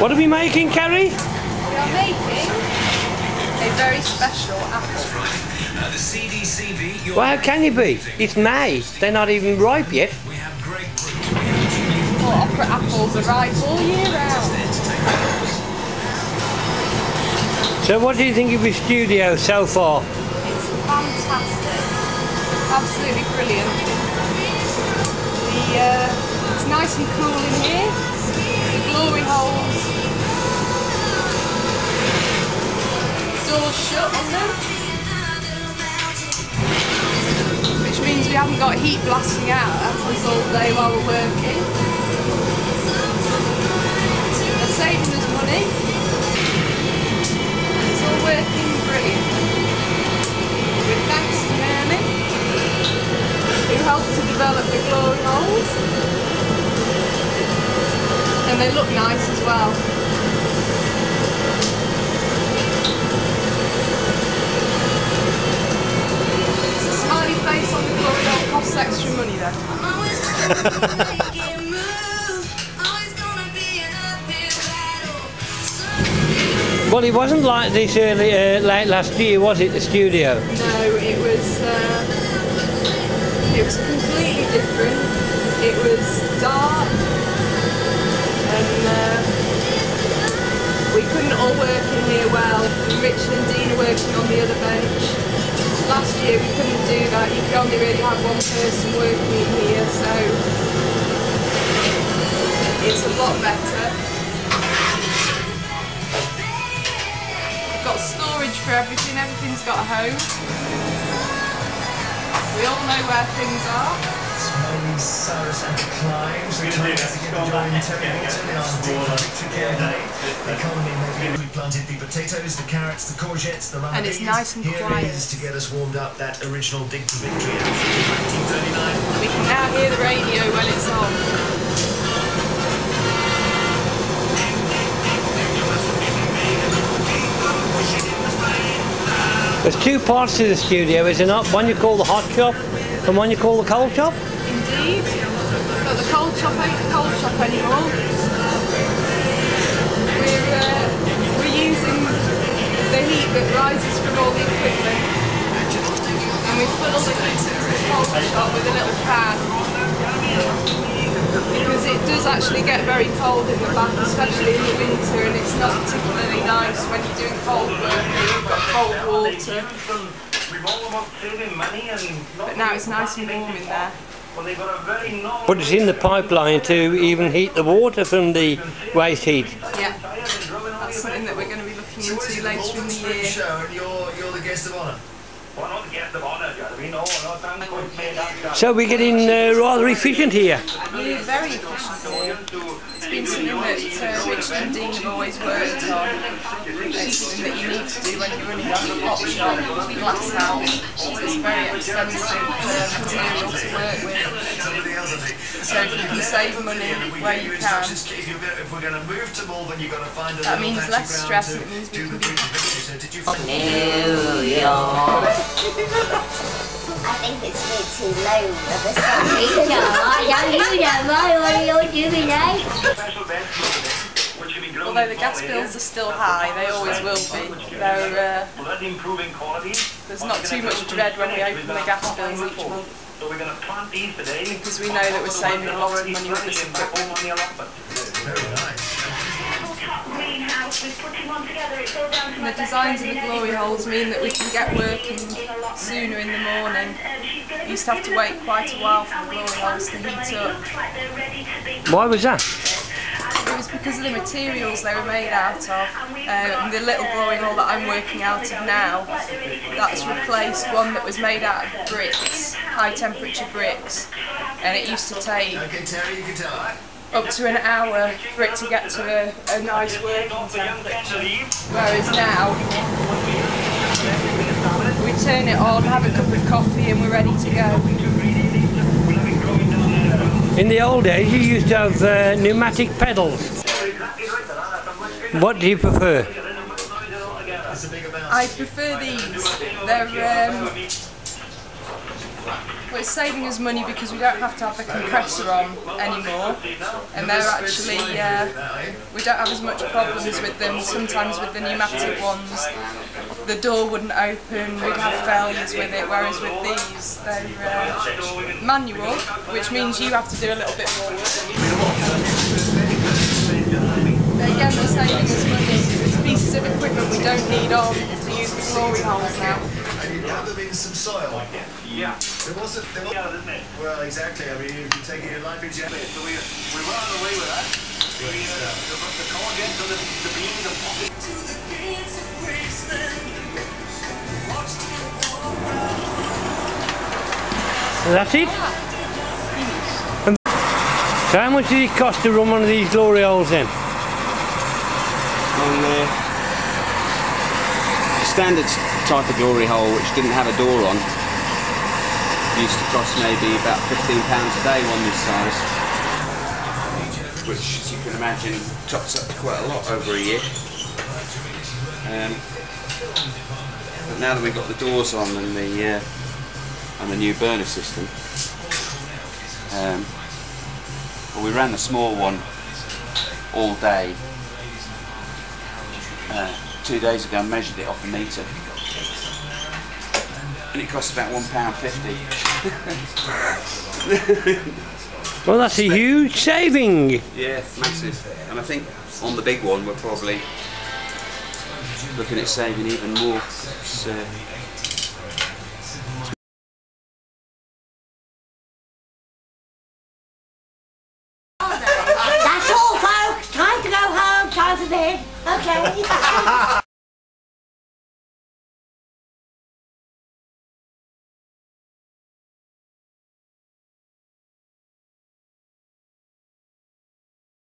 What are we making, Carrie? We are making a very special apple. Well, how can you be? It's May. They're not even ripe yet. Well, Okra apples are ripe all year round. So what do you think of your studio so far? It's fantastic. Absolutely brilliant. It's nice and cool in here. The glory holes. Doors shut on them. Which means we haven't got heat blasting out at us all day while we're working. They're saving us money. And it's all working brilliantly. With thanks to Mary, who helped to develop the glory holes. And they look nice as well. It's a smiley face on the glory hole costs extra money though. Well, it wasn't like this late last year, was it, the studio? No, it was completely different. It was dark, and we couldn't all work in here well. Richard and Dean are working on the other bench. Last year we couldn't do that. You could only really have one person working in here, so it's a lot better. We've got storage for everything. Everything's got a home. We all know where things are. Saracen climbs, the time to get the joy in Terry economy, maybe we planted the potatoes, the carrots, the courgettes, the and it's nice and here quiet. it is to get us warmed up, that original dig to victory in 1939. We can now hear the radio when it's on. There's two parts to the studio, is there not? One you call the hot shop and one you call the cold shop? Indeed. But the cold shop ain't the cold shop anymore. We're using the heat that rises from all the equipment. And we funnel it into the cold shop with a little fan. Because it does actually get very cold in the back, especially in the winter, and it's not particularly nice when you're doing cold work and you've got cold water. But now it's nice and warm in there. But it's in the pipeline to even heat the water from the waste heat. Yeah, that's something that we're going to be looking into later in the year. You're the guest of honour. So we're getting rather efficient here. We're very efficient here. It's been something that Richard and Dean have always worked on. It's something that you need to do when you're running a hot shop, a glass house. It's very expensive material to work with. So if you can save money where you can, that means less stress and it means we can be New York. I think it's a bit too low of a song. You don't mind what you're doing, eh? Although the gas bills are still high, they always will be. There's not too much dread when we open the gas bills each month. Because we know that we're saving a lot of money with this equipment. Very nice. And the designs of the glory holes mean that we can get working sooner in the morning. We used to have to wait quite a while for the glory holes to heat up. Why was that? It was because of the materials they were made out of. The little glory hole that I'm working out of now, that's replaced one that was made out of bricks, high temperature bricks, and it used to take up to an hour for it to get to a nice working temperature. Whereas now, we turn it on, have a cup of coffee and we're ready to go. In the old days you used to have pneumatic pedals. What do you prefer? I prefer these. They're Well, it's saving us money because we don't have to have the compressor on anymore, and they're actually, we don't have as much problems with them. Sometimes with the pneumatic ones, the door wouldn't open, we'd have failures with it, whereas with these, they're manual, which means you have to do a little bit more work. But again, they're saving us money. It's pieces of equipment we don't need on to use the glory holes now. And you have them in some soil. Yeah. There wasn't. Well, exactly. I mean, you're taking your life in jail. So we were on the way with that. The coordinates of the beams and pockets. That's it? And so how much did it cost to run one of these glory holes then? On the standard type of glory hole, which didn't have a door on, used to cost maybe about £15 a day, one this size, which, as you can imagine, tops up to quite a lot over a year. But now that we've got the doors on and the new burner system, well, we ran the small one all day. 2 days ago, I measured it off the meter, and it costs about £1.50. Well, that's a huge saving. Yeah, massive. And I think on the big one we're probably looking at saving even more. That's all, folks. Time to go home. Time for bed. Okay.